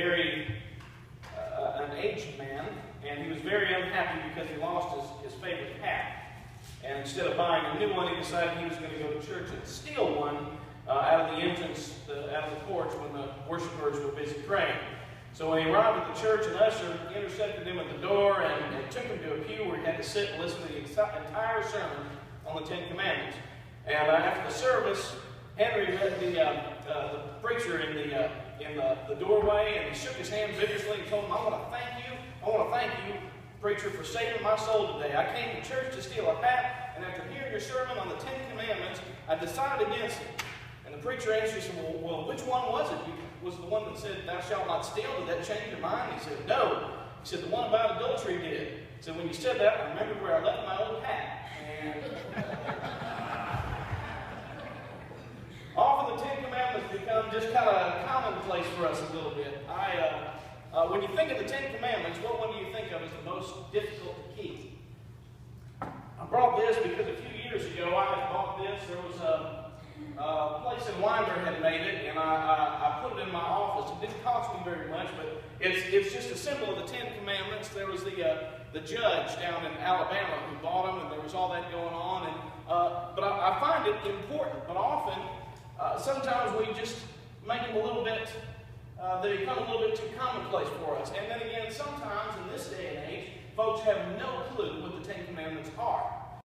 an aged man, and he was very unhappy because he lost his favorite hat. And instead of buying a new one, he decided he was going to go to church and steal one out of the entrance, out of the porch when the worshipers were busy praying. So when he arrived at the church, an usher intercepted him at the door and took him to a pew where he had to sit and listen to the entire sermon on the Ten Commandments. And after the service, Henry read the preacher in the doorway, and he shook his hand vigorously and told him, I want to thank you, preacher, for saving my soul today. I came to church to steal a hat, and after hearing your sermon on the Ten Commandments, I decided against it. And the preacher answered, he said, well, which one was it? Was it the one that said, thou shalt not steal? Did that change your mind? He said, no. He said, the one about adultery did. He said, when you said that, I remembered where I left my old hat. And often the Ten Commandments become just kind of commonplace for us a little bit. When you think of the Ten Commandments, what one do you think of as the most difficult to keep? I brought this because a few years ago I had bought this. There was a place in Winder had made it, and I put it in my office. It didn't cost me very much, but it's just a symbol of the Ten Commandments. There was the judge down in Alabama who bought them, and there was all that going on. But I find it important. But often, sometimes we just make them a little bit. They become a little bit too commonplace for us. And then again, sometimes in this day and age, folks have no clue what the Ten Commandments are.